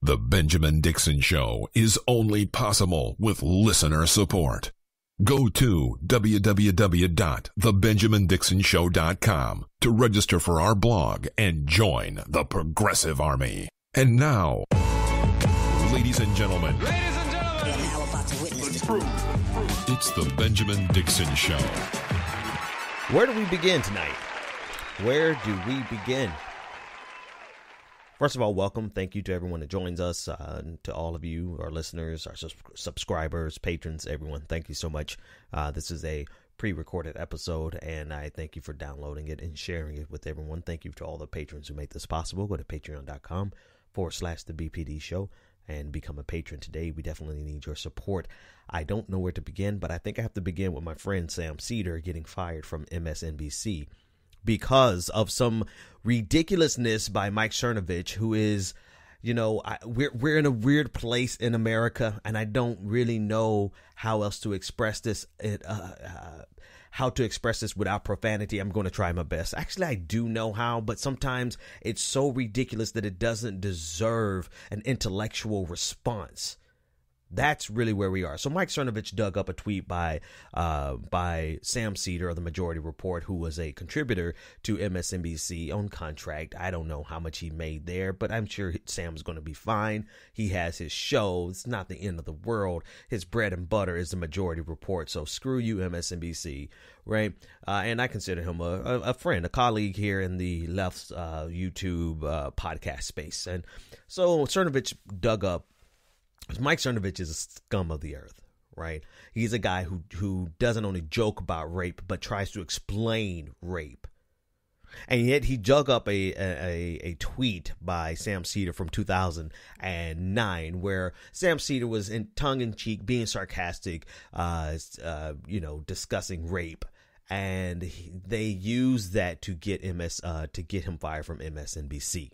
The Benjamin Dixon Show is only possible with listener support. Go to www.thebenjamindixonshow.com to register for our blog and join the Progressive Army. And now, ladies and gentlemen, it's the Benjamin Dixon Show. Where do we begin tonight? Where do we begin? First of all, welcome. Thank you to everyone that joins us, to all of you, our listeners, our subscribers, patrons, everyone. Thank you so much. This is a pre-recorded episode, and I thank you for downloading it and sharing it with everyone. Thank you to all the patrons who make this possible. Go to patreon.com/the BPD show and become a patron today. We definitely need your support. I don't know where to begin, but I think I have to begin with my friend Sam Seder getting fired from MSNBC. Because of some ridiculousness by Mike Cernovich, who is, we're in a weird place in America, and I don't really know how else to express this. How to express this without profanity. I'm going to try my best. Actually, I do know how, but sometimes it's so ridiculous that it doesn't deserve an intellectual response. That's really where we are. So Mike Cernovich dug up a tweet by Sam Seder of the Majority Report, who was a contributor to MSNBC on contract. I don't know how much he made there, but I'm sure Sam's going to be fine. He has his show. It's not the end of the world. His bread and butter is the Majority Report. So screw you, MSNBC, right? And I consider him a friend, a colleague here in the left's YouTube podcast space. And so Cernovich dug up. Mike Cernovich is a scum of the earth, right? He's a guy who doesn't only joke about rape, but tries to explain rape. And yet he dug up a tweet by Sam Seder from 2009 where Sam Seder was in tongue-in-cheek, being sarcastic, discussing rape. And they used that to get him fired from MSNBC.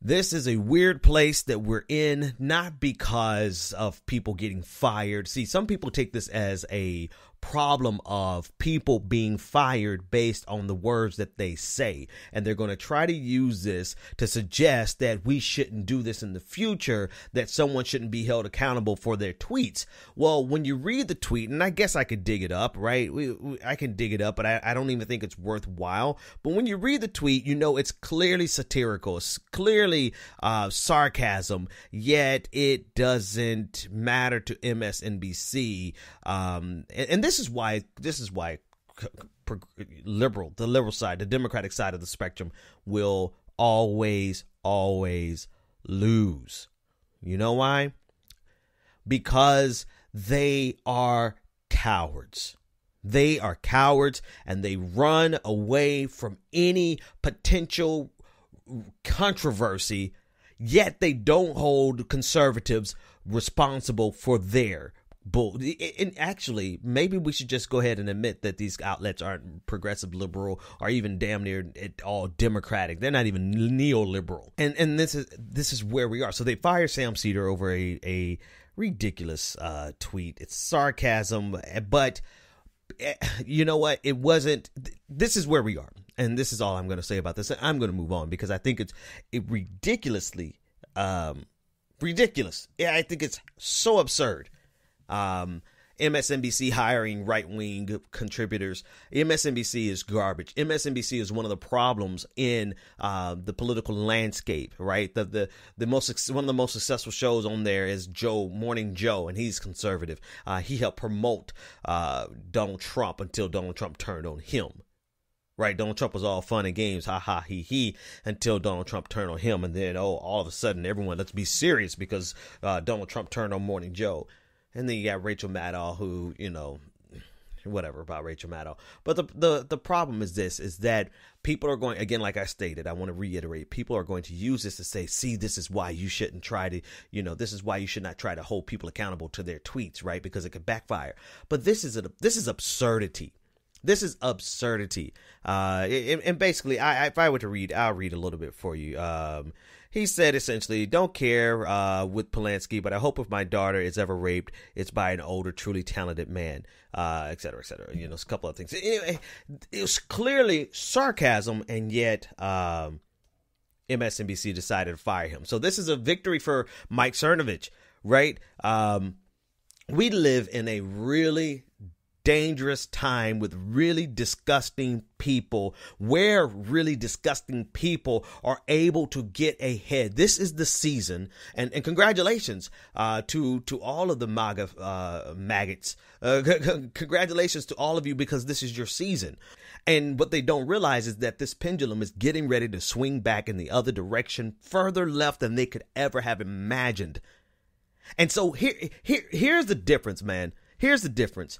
This is a weird place that we're in, not because of people getting fired. See, some people take this as a problem of people being fired based on the words that they say. And they're going to try to use this to suggest that we shouldn't do this in the future, that someone shouldn't be held accountable for their tweets. Well, when you read the tweet, and I guess I could dig it up, right? I can dig it up, but I don't even think it's worthwhile. But when you read the tweet, it's clearly satirical. It's clearly sarcasm, yet it doesn't matter to MSNBC. And this is why the liberal side, the Democratic side of the spectrum will always lose. You know why? Because they are cowards. They are cowards, and they run away from any potential controversy, yet they don't hold conservatives responsible for their bull. And actually, maybe we should just go ahead and admit that these outlets aren't progressive, liberal, or even damn near at all democratic. They're not even neoliberal. And this is where we are. So they fire Sam Seder over a ridiculous tweet. It's sarcasm, but you know what? It wasn't. This is where we are. And this is all I'm going to say about this. I'm going to move on because I think it's ridiculously ridiculous. Yeah, I think it's so absurd. MSNBC hiring right-wing contributors. MSNBC is garbage. MSNBC is one of the problems in the political landscape, right? One of the most successful shows on there is Morning Joe, and he's conservative. He helped promote Donald Trump until Donald Trump turned on him. Right, Donald Trump was all fun and games, ha ha he he, until Donald Trump turned on him, and then all of a sudden everyone, let's be serious because Donald Trump turned on Morning Joe. And then you got Rachel Maddow, who, whatever about Rachel Maddow. But the problem is this, is that people are going, again, like I stated, I want to reiterate, people are going to use this to say, see, this is why you shouldn't try to, this is why you should not try to hold people accountable to their tweets, right? Because it could backfire. But this is absurdity. This is absurdity. And basically, if I were to read, I'll read a little bit for you. He said essentially, don't care with Polanski, but I hope if my daughter is ever raped, it's by an older, truly talented man, et cetera, et cetera. You know, it's a couple of things. It was clearly sarcasm, and yet MSNBC decided to fire him. So this is a victory for Mike Cernovich, right? We live in a really dangerous time with really disgusting people, where really disgusting people are able to get ahead. This is the season, and congratulations to all of the maggots. Congratulations to all of you, because this is your season. And what they don't realize is that this pendulum is getting ready to swing back in the other direction, further left than they could ever have imagined. And so here's the difference, man. Here's the difference.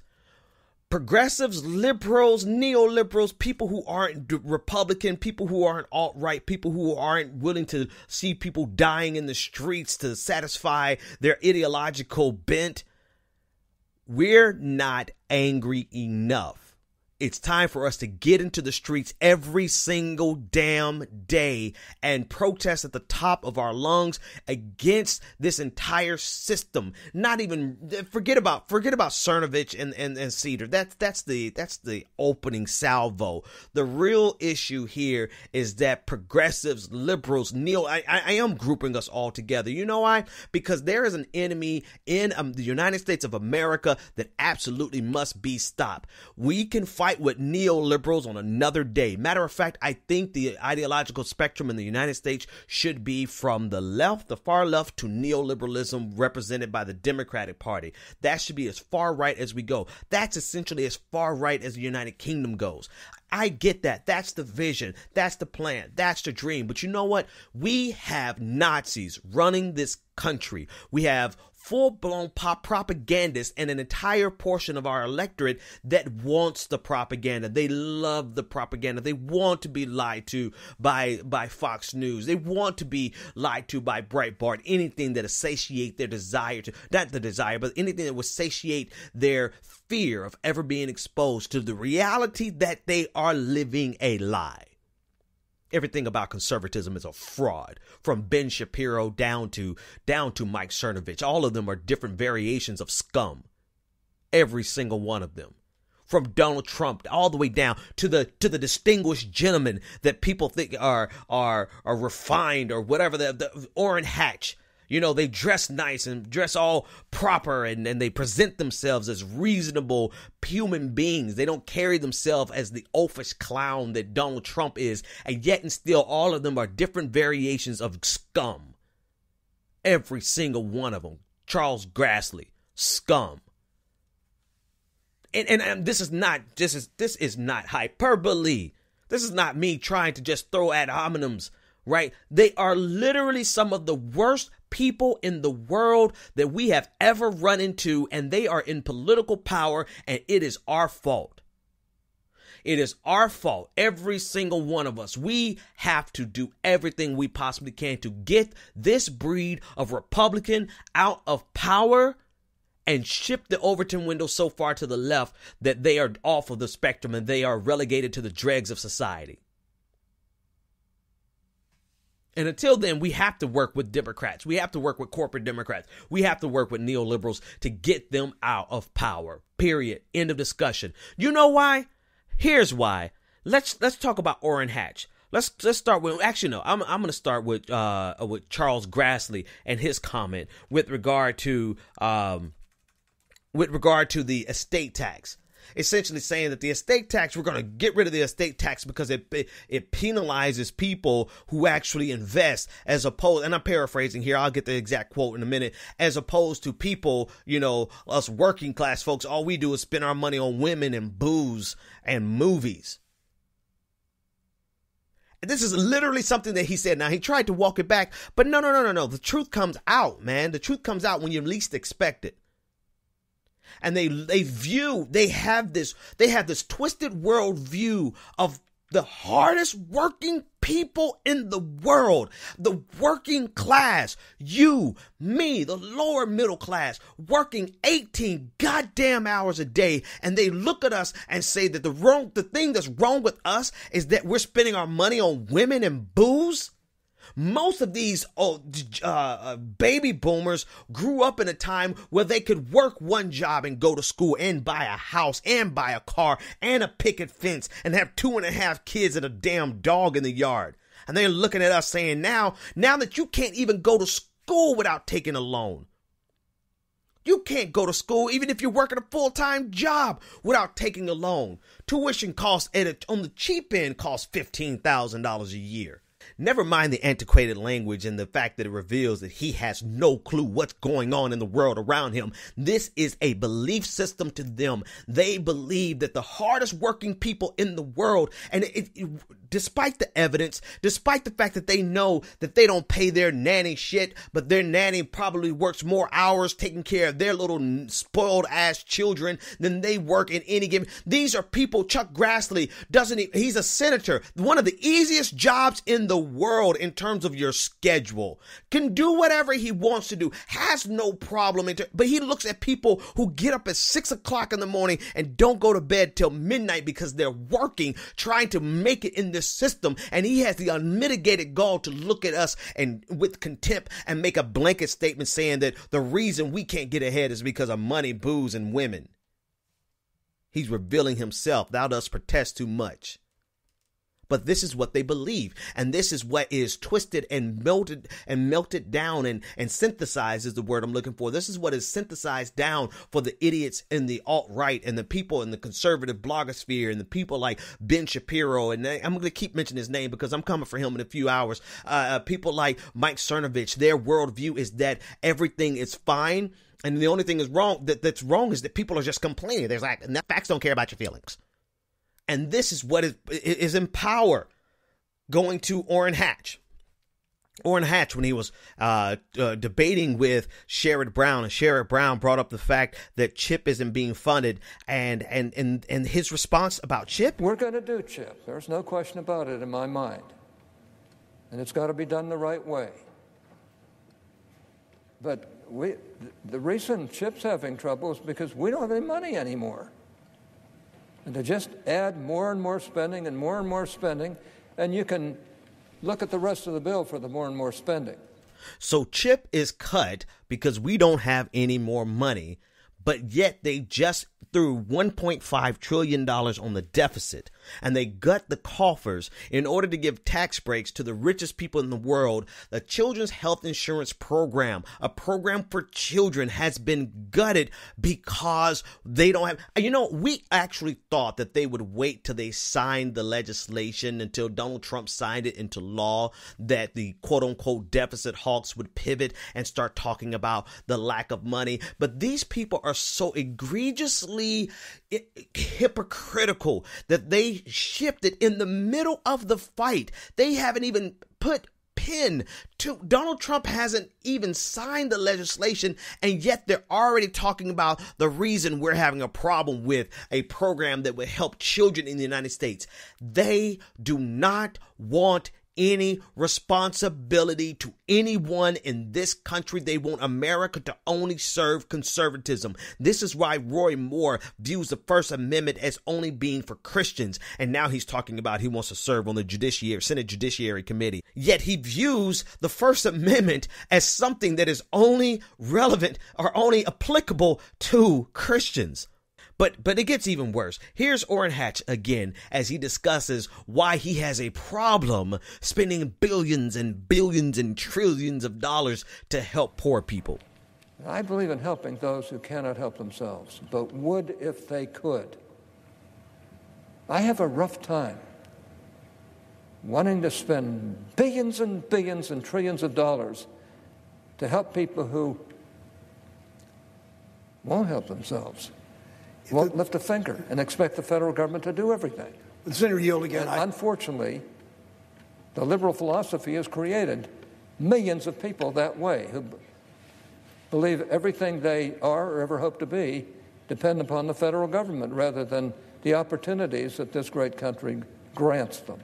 Progressives, liberals, neoliberals, people who aren't Republican, people who aren't alt-right, people who aren't willing to see people dying in the streets to satisfy their ideological bent. We're not angry enough. It's time for us to get into the streets every single damn day and protest at the top of our lungs against this entire system. Not even forget about Cernovich and Seder. That's the opening salvo. The real issue here is that progressives, liberals, I am grouping us all together. You know why? Because there is an enemy in the United States of America that absolutely must be stopped. We can fight with neoliberals on another day. Matter of fact, I think the ideological spectrum in the United States should be from the left, the far left, to neoliberalism represented by the Democratic Party. That should be as far right as we go. That's essentially as far right as the United Kingdom goes. I get that. That's the vision. That's the plan. That's the dream. But you know what? We have Nazis running this country. We have full-blown propagandists and an entire portion of our electorate that wants the propaganda. They love the propaganda. They want to be lied to by Fox News. They want to be lied to by Breitbart. Anything that satiate their desire to, not the desire, but anything that would satiate their fear of ever being exposed to the reality that they are living a lie. Everything about conservatism is a fraud, from Ben Shapiro down to Mike Cernovich. All of them are different variations of scum. Every single one of them. From Donald Trump all the way down to the distinguished gentlemen that people think are refined or whatever. The Orrin Hatch. You know, they dress nice and dress all proper, and they present themselves as reasonable human beings. They don't carry themselves as the oafish clown that Donald Trump is, and yet and still all of them are different variations of scum. Every single one of them. Charles Grassley, scum. And this is not hyperbole. This is not me trying to just throw ad hominems, right? They are literally some of the worst people in the world that we have ever run into, and they are in political power, and it is our fault. It is our fault, every single one of us. We have to do everything we possibly can to get this breed of Republican out of power and ship the Overton window so far to the left that they are off of the spectrum and they are relegated to the dregs of society. And until then, we have to work with Democrats. We have to work with corporate Democrats. We have to work with neoliberals to get them out of power. Period. End of discussion. You know why? Here's why. Let's talk about Orrin Hatch. Let's start with, actually no, I'm going to start with Charles Grassley and his comment with regard to the estate tax. Essentially saying that the estate tax, we're going to get rid of the estate tax because it penalizes people who actually invest, as opposed, and I'm paraphrasing here, I'll get the exact quote in a minute, as opposed to people, you know, us working class folks, all we do is spend our money on women and booze and movies. This is literally something that he said. Now, he tried to walk it back, but no. The truth comes out, man. The truth comes out when you least expect it. And they have this twisted world view of the hardest working people in the world, the working class, you, me, the lower middle class, working 18 goddamn hours a day. And they look at us and say that the thing that's wrong with us is that we're spending our money on women and booze. Most of these baby boomers grew up in a time where they could work one job and go to school and buy a house and buy a car and a picket fence and have 2.5 kids and a damn dog in the yard. And they're looking at us saying now that you can't even go to school without taking a loan. You can't go to school even if you're working a full-time job without taking a loan. Tuition costs on the cheap end costs $15,000 a year. Never mind the antiquated language and the fact that it reveals that he has no clue what's going on in the world around him. This is a belief system to them. They believe that the hardest working people in the world, and despite the evidence, despite the fact that they know that they don't pay their nanny shit, but their nanny probably works more hours taking care of their little spoiled ass children than they work in any given. These are people. Chuck Grassley he's a senator. One of the easiest jobs in the world in terms of your schedule. Can do whatever he wants to do. Has no problem. But he looks at people who get up at 6 o'clock in the morning and don't go to bed till midnight because they're working, trying to make it in this system. And he has the unmitigated gall to look at us and with contempt and make a blanket statement saying that the reason we can't get ahead is because of money, booze, and women. He's revealing himself. Thou dost protest too much. But this is what they believe. And this is what is twisted and melted down and synthesized is the word I'm looking for. This is what is synthesized down for the idiots in the alt-right and the people in the conservative blogosphere and the people like Ben Shapiro. And I'm going to keep mentioning his name because I'm coming for him in a few hours. People like Mike Cernovich, their worldview is that everything is fine. And the only thing is that's wrong is that people are just complaining. There's like, facts don't care about your feelings. And this is what is in power. Going to Orrin Hatch. Orrin Hatch, when he was debating with Sherrod Brown, and Sherrod Brown brought up the fact that CHIP isn't being funded, and his response about CHIP. We're going to do CHIP. There's no question about it in my mind. And it's got to be done the right way. But the reason CHIP's having trouble is because we don't have any money anymore. And to just add more and more spending, and you can look at the rest of the bill for the more and more spending. So CHIP is cut because we don't have any more money, but yet they just threw $1.5 trillion on the deficit, and they gut the coffers in order to give tax breaks to the richest people in the world. The Children's Health Insurance Program, a program for children, has been gutted because they don't have, we actually thought that they would wait till they signed the legislation, until Donald Trump signed it into law, that the quote unquote deficit hawks would pivot and start talking about the lack of money. But these people are so egregiously hypocritical that they shifted in the middle of the fight. They haven't even put pen to, Donald Trump hasn't even signed the legislation, and yet they're already talking about the reason we're having a problem with a program that would help children in the United States. They do not want any responsibility to anyone in this country. They want America to only serve conservatism. This is why Roy Moore views the First Amendment as only being for Christians. And now he's talking about he wants to serve on the Senate Judiciary Committee. Yet he views the First Amendment as something that is only relevant or only applicable to Christians. But it gets even worse. Here's Orrin Hatch again as he discusses why he has a problem spending billions and billions and trillions of dollars to help poor people. I believe in helping those who cannot help themselves, but would if they could. I have a rough time wanting to spend billions and billions and trillions of dollars to help people who won't help themselves. Won't lift a finger and expect the federal government to do everything. Senator Yield again. Unfortunately, the liberal philosophy has created millions of people that way who believe everything they are or ever hope to be depend upon the federal government rather than the opportunities that this great country grants them.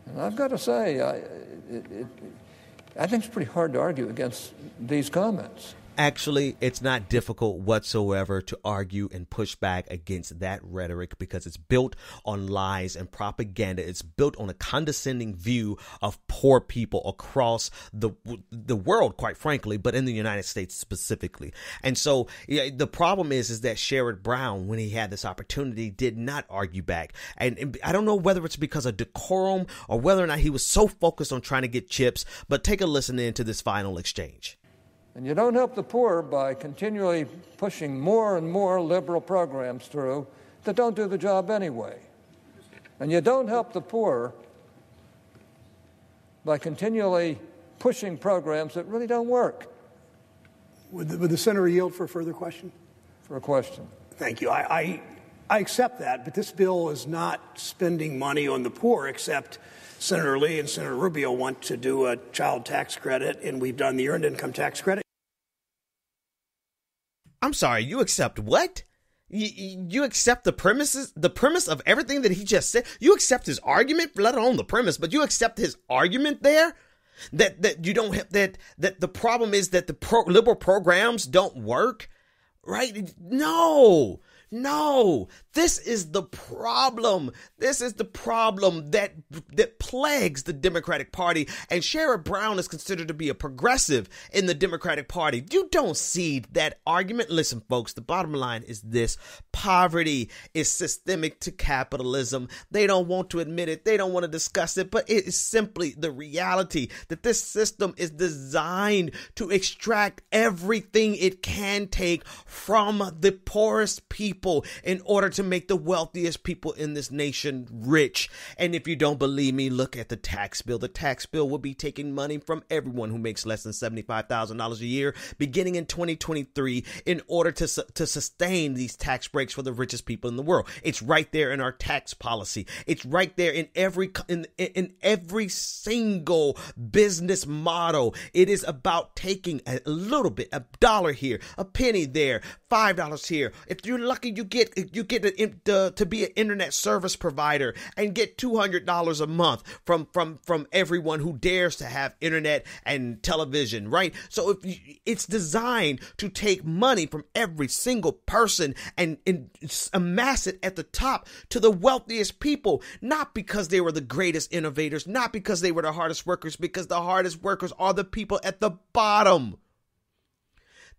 And I've got to say, I think it's pretty hard to argue against these comments. Actually, it's not difficult whatsoever to argue and push back against that rhetoric because it's built on lies and propaganda. It's built on a condescending view of poor people across the world, quite frankly, but in the United States specifically. And so the problem is that Sherrod Brown, when he had this opportunity, did not argue back. And I don't know whether it's because of decorum or whether or not he was so focused on trying to get chips, but take a listen into this final exchange. And you don't help the poor by continually pushing more and more liberal programs through that don't do the job anyway. And you don't help the poor by continually pushing programs that really don't work. Would the senator yield for a further question? For a question. Thank you. I accept that, but this bill is not spending money on the poor, except Senator Lee and Senator Rubio want to do a child tax credit, and we've done the earned income tax credit. I'm sorry, you accept what? You accept the premise of everything that he just said? You accept his argument, let alone the premise, but you accept his argument there? That you don't have, that the problem is that the liberal programs don't work, right? No, this is the problem. This is the problem that plagues the Democratic Party. And Sherrod Brown is considered to be a progressive in the Democratic Party. You don't see that argument. Listen, folks, the bottom line is this. Poverty is systemic to capitalism. They don't want to admit it. They don't want to discuss it, but it is simply the reality that this system is designed to extract everything it can take from the poorest people in order to make the wealthiest people in this nation rich. And if you don't believe me, look at the tax bill. The tax bill will be taking money from everyone who makes less than $75,000 a year beginning in 2023 in order to sustain these tax breaks for the richest people in the world. It's right there in our tax policy. It's right there in every single business model. It is about taking a little bit, $1 here, a penny there, $5 here. If you're lucky, you get to be an internet service provider and get $200 a month from everyone who dares to have internet and television, right? So it's designed to take money from every single person and amass it at the top to the wealthiest people, not because they were the greatest innovators, not because they were the hardest workers, because the hardest workers are the people at the bottom.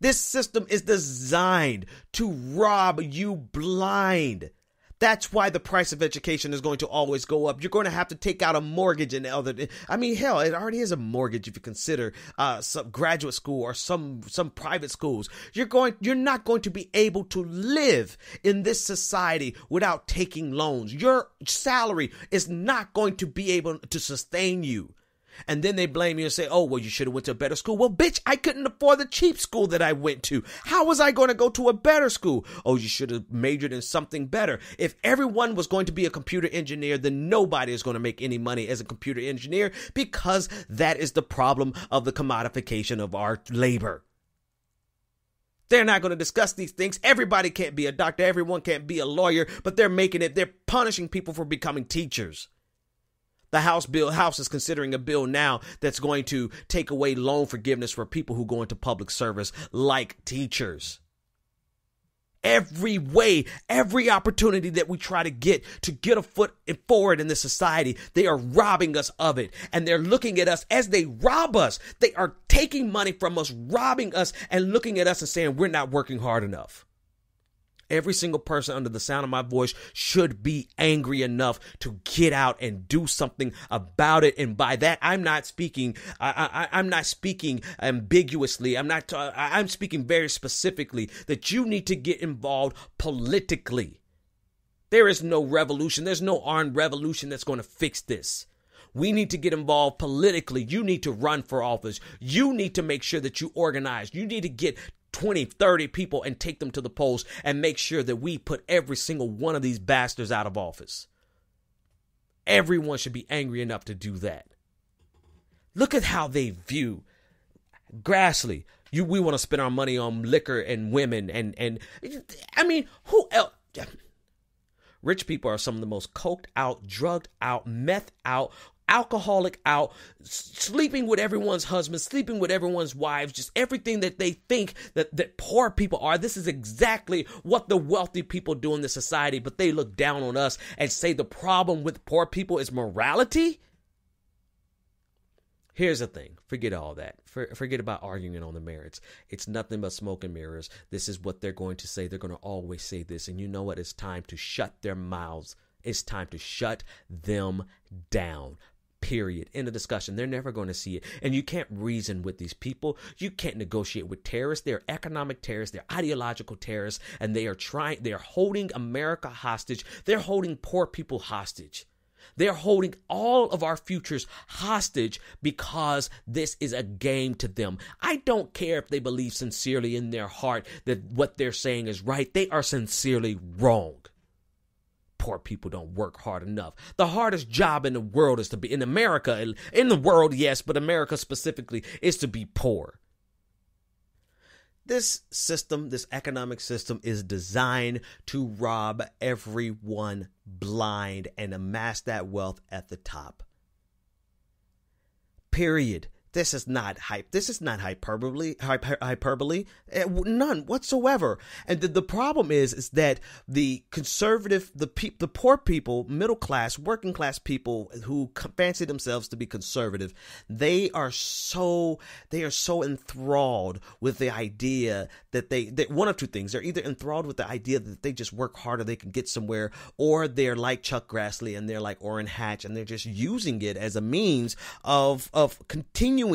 This system is designed to rob you blind. That's why the price of education is going to always go up. You're going to have to take out a mortgage and hell, it already is a mortgage if you consider some graduate school or some private schools. You're not going to be able to live in this society without taking loans. Your salary is not going to be able to sustain you. And then they blame you and say, oh, well, you should have went to a better school. Well, bitch, I couldn't afford the cheap school that I went to. How was I going to go to a better school? Oh, you should have majored in something better. If everyone was going to be a computer engineer, then nobody is going to make any money as a computer engineer because that is the problem of the commodification of our labor. They're not going to discuss these things. Everybody can't be a doctor. Everyone can't be a lawyer, but they're punishing people for becoming teachers. The House is considering a bill now that's going to take away loan forgiveness for people who go into public service like teachers. Every way, every opportunity that we try to get a foot forward in this society, they are robbing us of it. And they're looking at us as they rob us. They are taking money from us, robbing us, and looking at us and saying we're not working hard enough. Every single person under the sound of my voice should be angry enough to get out and do something about it. And by that, I'm not speaking. I'm not speaking ambiguously. I'm speaking very specifically that you need to get involved politically. There is no revolution. There's no armed revolution that's going to fix this. We need to get involved politically. You need to run for office. You need to make sure that you organize. You need to get 20, 30 people and take them to the polls and make sure that we put every single one of these bastards out of office. Everyone should be angry enough to do that. Look at how they view Grassley. We want to spend our money on liquor and women and who else? Rich people are some of the most coked out, drugged out, meth out, alcoholic out, sleeping with everyone's husbands, sleeping with everyone's wives, just everything that they think that poor people are. This is exactly what the wealthy people do in this society, but they look down on us and say the problem with poor people is morality. Here's the thing. Forget all that. Forget about arguing on the merits. It's nothing but smoke and mirrors. This is what they're going to say. They're going to always say this. And you know what? It's time to shut their mouths. It's time to shut them down. Period. End of discussion. They're never going to see it. And you can't reason with these people. You can't negotiate with terrorists. They're economic terrorists. They're ideological terrorists. And they're holding America hostage. They're holding poor people hostage. They're holding all of our futures hostage because this is a game to them. I don't care if they believe sincerely in their heart that what they're saying is right. They are sincerely wrong. Poor people don't work hard enough. The hardest job in the world is to be in America, in the world, yes, but America specifically is to be poor. This system, this economic system, is designed to rob everyone blind and amass that wealth at the top. Period. This is not hype. This is not hyperbole. None whatsoever. And the problem is that the conservative, the poor people, middle class, working class people who fancy themselves to be conservative, they are so enthralled with the idea that one of two things. They're either enthralled with the idea that they just work harder, they can get somewhere, or they're like Chuck Grassley and they're like Orrin Hatch, and they're just using it as a means of continuing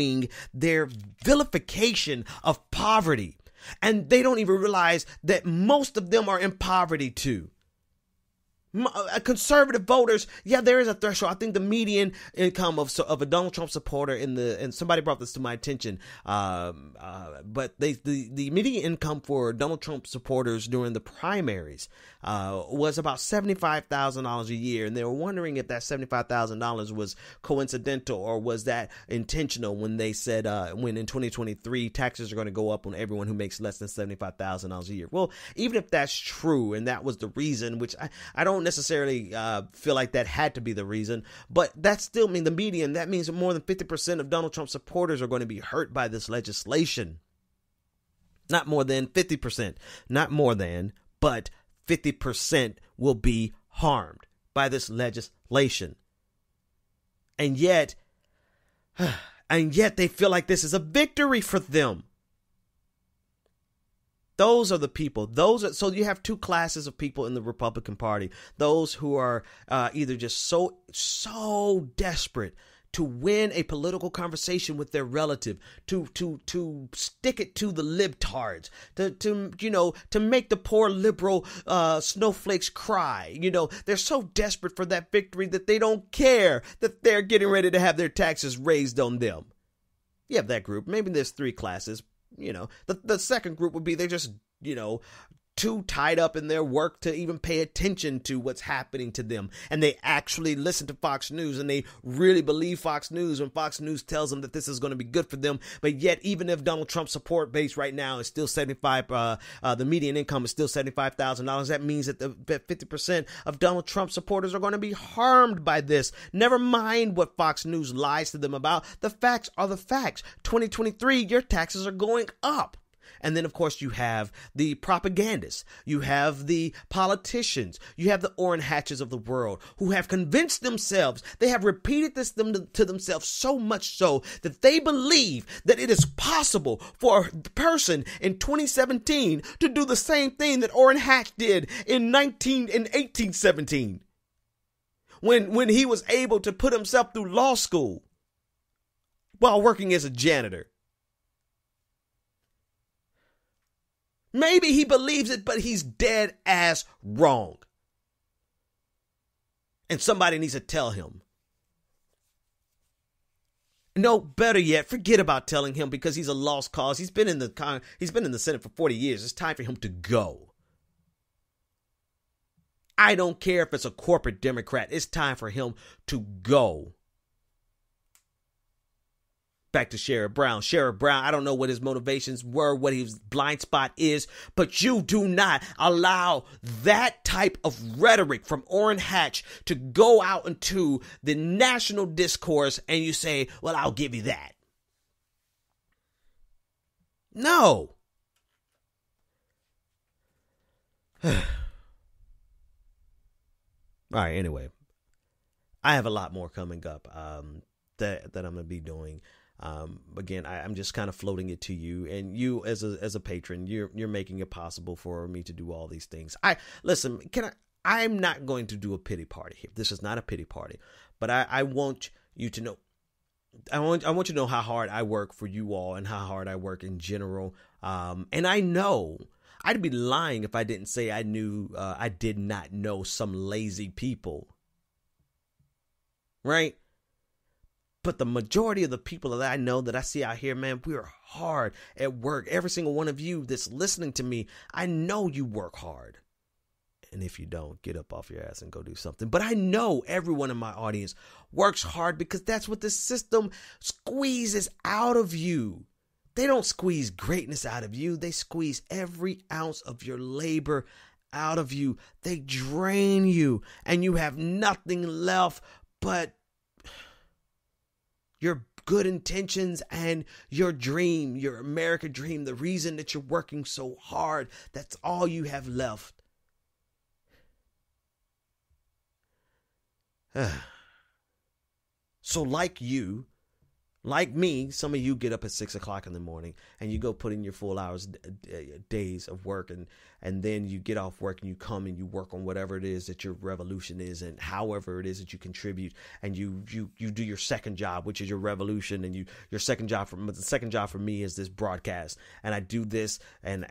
their vilification of poverty. And they don't even realize that most of them are in poverty too. Conservative voters, yeah, there is a threshold. I think the median income of a Donald Trump supporter and somebody brought this to my attention, but the median income for Donald Trump supporters during the primaries was about $75,000 a year, and they were wondering if that $75,000 was coincidental or was that intentional when they said when in 2023 taxes are going to go up on everyone who makes less than $75,000 a year. Well, even if that's true and that was the reason, which I don't necessarily feel like that had to be the reason, but that still means the median. That means more than 50% of Donald Trump supporters are going to be hurt by this legislation. Not more than 50%, not more than, but 50% will be harmed by this legislation. And yet they feel like this is a victory for them. Those are the people. So you have two classes of people in the Republican Party. Those who are either just so desperate to win a political conversation with their relative, to stick it to the libtards, to make the poor liberal snowflakes cry. They're so desperate for that victory that they don't care that they're getting ready to have their taxes raised on them. You have that group. Maybe there's three classes. The second group would be they're just, too tied up in their work to even pay attention to what's happening to them. And they actually listen to Fox News and they really believe Fox News when Fox News tells them that this is going to be good for them. But yet, even if Donald Trump's support base right now is still 75, the median income is still $75,000, that means that 50% of Donald Trump supporters are going to be harmed by this. Never mind what Fox News lies to them about. The facts are the facts. 2023, your taxes are going up. And then, of course, you have the propagandists, you have the politicians, you have the Orrin Hatches of the world who have convinced themselves, they have repeated this to themselves so much so that they believe that it is possible for a person in 2017 to do the same thing that Orrin Hatch did in 1817 when he was able to put himself through law school while working as a janitor. Maybe he believes it, but he's dead ass wrong. And somebody needs to tell him. No, better yet, forget about telling him because he's a lost cause. He's been in the Senate for 40 years. It's time for him to go. I don't care if it's a corporate Democrat. It's time for him to go. back to Sherrod Brown. Sherrod Brown, I don't know what his motivations were, what his blind spot is, but you do not allow that type of rhetoric from Orrin Hatch to go out into the national discourse and you say, well, I'll give you that. No. All right, anyway, I have a lot more coming up that I'm going to be doing. Again, I'm just kind of floating it to you, and you as a patron, you're making it possible for me to do all these things. I'm not going to do a pity party here. This is not a pity party, but I want you to know. I want you to know how hard I work for you all and how hard I work in general. And I know I'd be lying if I didn't say I did not know some lazy people. Right? But the majority of the people that I know that I see out here, man, we are hard at work. Every single one of you that's listening to me, I know you work hard. And if you don't, get up off your ass and go do something. But I know everyone in my audience works hard because that's what the system squeezes out of you. They don't squeeze greatness out of you. They squeeze every ounce of your labor out of you. They drain you and you have nothing left but your good intentions and your dream, your American dream, the reason that you're working so hard. That's all you have left. So like me, some of you get up at 6 o'clock in the morning and you go put in your full hours, days of work, and then you get off work and you come and you work on whatever it is that your revolution is and however it is that you contribute, and you do your second job, which is your revolution, and the second job for me is this broadcast, and I do this and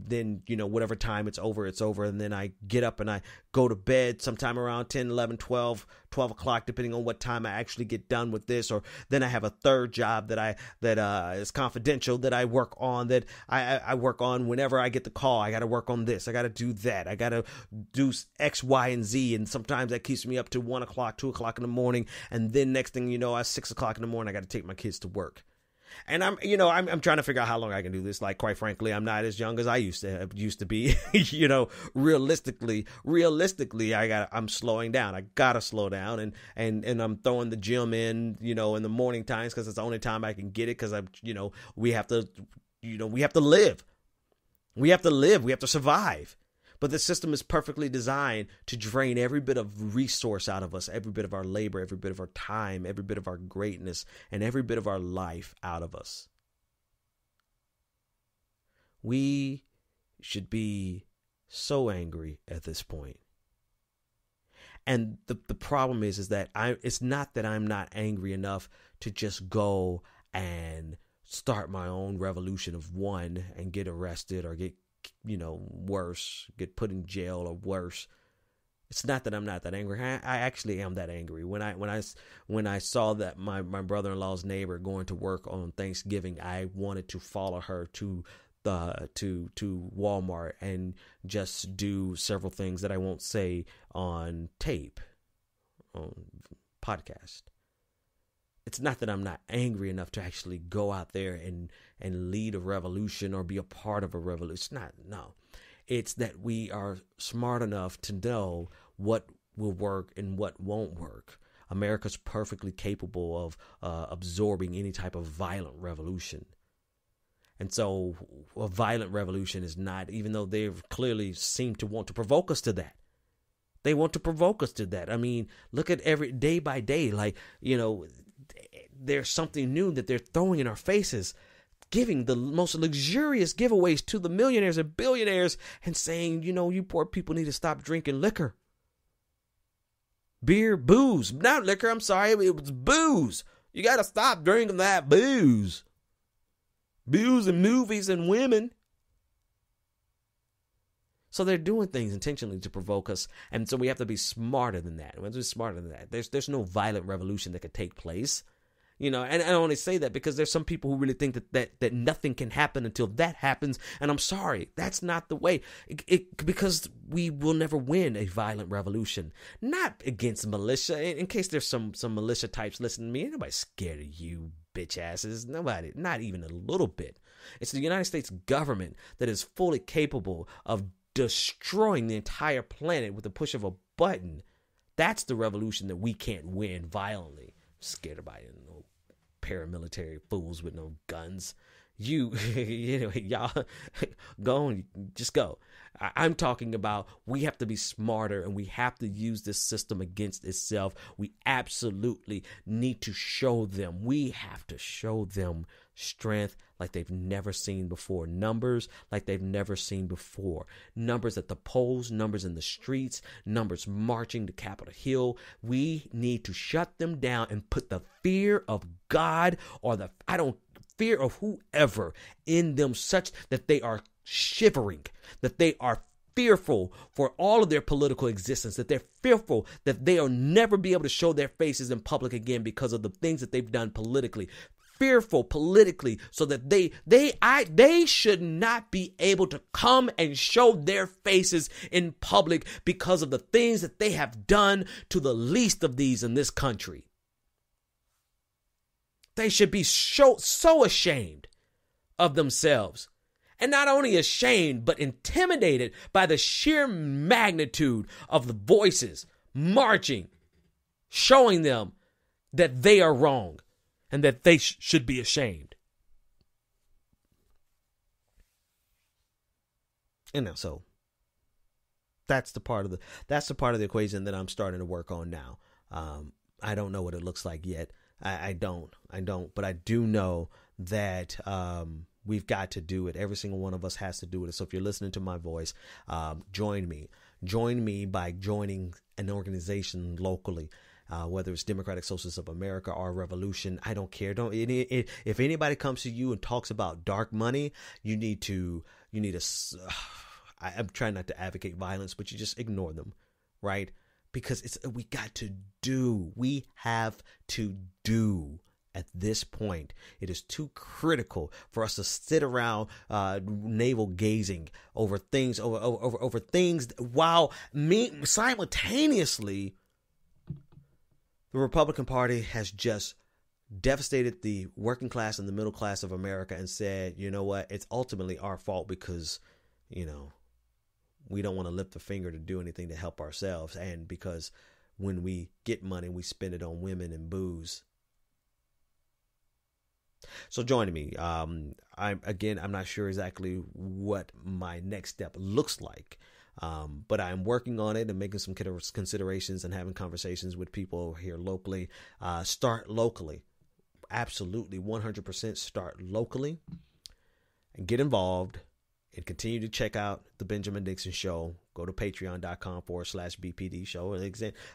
then, whatever time it's over, and then I get up and I go to bed sometime around 10, 11, 12 o'clock, depending on what time I actually get done with this, or then I have a third job that is confidential that I work on, that I work on whenever I get the call. I got to work on this. I got to do that. I got to do X, Y, and Z. And sometimes that keeps me up to 1 o'clock, 2 o'clock in the morning. And then next thing you know, at 6 o'clock in the morning, I got to take my kids to work. And I'm trying to figure out how long I can do this. Like, quite frankly, I'm not as young as I used to be. Realistically, I'm slowing down. I gotta slow down, and I'm throwing the gym in the morning times because it's the only time I can get it. Because we have to live. We have to survive. But the system is perfectly designed to drain every bit of resource out of us, every bit of our labor, every bit of our time, every bit of our greatness, and every bit of our life out of us. We should be so angry at this point. And the problem is that it's not that I'm not angry enough to just go and start my own revolution of one and get arrested or get worse, get put in jail or worse. It's not that I'm not that angry. I actually am that angry. When I saw that my brother-in-law's neighbor going to work on Thanksgiving, I wanted to follow her to Walmart and just do several things that I won't say on tape, on podcast. It's not that I'm not angry enough to actually go out there and lead a revolution or be a part of a revolution. No. It's that we are smart enough to know what will work and what won't work. America's perfectly capable of absorbing any type of violent revolution. And so a violent revolution is not, even though they clearly seem to want to provoke us to that. They want to provoke us to that. I mean, look at every day by day, there's something new that they're throwing in our faces, giving the most luxurious giveaways to the millionaires and billionaires and saying, you poor people need to stop drinking liquor. Booze, not liquor. I'm sorry. It was booze. You got to stop drinking that booze. Booze and movies and women. So they're doing things intentionally to provoke us. And so we have to be smarter than that. We have to be smarter than that. There's no violent revolution that could take place. And I only say that because there's some people who really think that nothing can happen until that happens. And I'm sorry, that's not the way. Because we will never win a violent revolution. Not against militia. In case there's some militia types listening to me, ain't nobody scared of you, bitch asses. Nobody, not even a little bit. It's the United States government that is fully capable of destroying the entire planet with the push of a button. That's the revolution that we can't win violently. I'm scared about it. No paramilitary fools with no guns. Anyway, y'all go on, just go. I'm talking about we have to be smarter and we have to use this system against itself. We absolutely need to show them. We have to show them strength like they've never seen before. Numbers like they've never seen before. Numbers at the polls, numbers in the streets, numbers marching to Capitol Hill. We need to shut them down and put the fear of God or fear of whoever in them such that they are shivering, that they are fearful for all of their political existence, that they're fearful that they'll never be able to show their faces in public again because of the things that they've done politically. Fearful politically, so that they should not be able to come and show their faces in public because of the things that they have done to the least of these in this country. They should be so ashamed of themselves. And not only ashamed, but intimidated by the sheer magnitude of the voices marching, showing them that they are wrong and that they should be ashamed. And so that's the part of the equation that I'm starting to work on now. I don't know what it looks like yet. I don't, but I do know that we've got to do it. Every single one of us has to do it. So if you're listening to my voice, join me by joining an organization locally, whether it's Democratic Socialists of America or Revolution. I don't care. If anybody comes to you and talks about dark money, I'm trying not to advocate violence, but you just ignore them, right? Because we have to do at this point. It is too critical for us to sit around navel gazing over things, over things, while simultaneously the Republican Party has just devastated the working class and the middle class of America and said, you know what, it's ultimately our fault because, we don't want to lift a finger to do anything to help ourselves. And because when we get money, we spend it on women and booze. So join me. I'm not sure exactly what my next step looks like. But I'm working on it and making some considerations and having conversations with people here locally. Start locally. Absolutely. 100% start locally and get involved. And continue to check out the Benjamin Dixon Show. Go to patreon.com/BPD show. And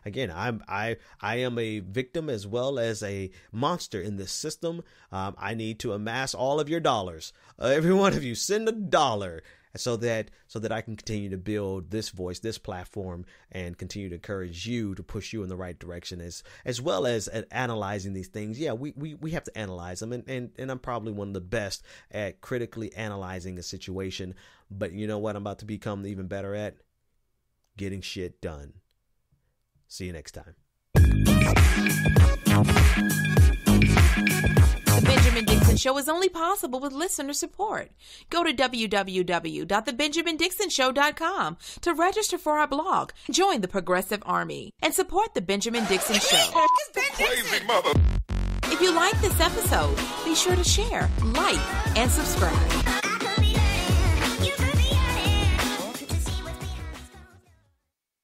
again, I am a victim as well as a monster in this system. I need to amass all of your dollars. Every one of you, send $1 so that I can continue to build this voice, this platform, and continue to encourage you to push you in the right direction as well as analyzing these things. Yeah, we have to analyze them, and I'm probably one of the best at critically analyzing a situation. But you know what I'm about to become even better at? Getting shit done. See you next time. The Benjamin Dixon Show is only possible with listener support. Go to www.thebenjamindixonshow.com to register for our blog, join the Progressive Army, and support The Benjamin Dixon Show. Crazy mother. If you like this episode, be sure to share, like, and subscribe.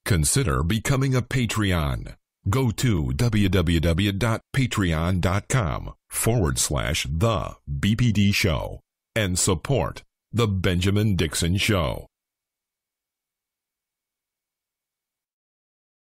Consider becoming a Patreon. Go to www.patreon.com/The BPD Show and support The Benjamin Dixon Show.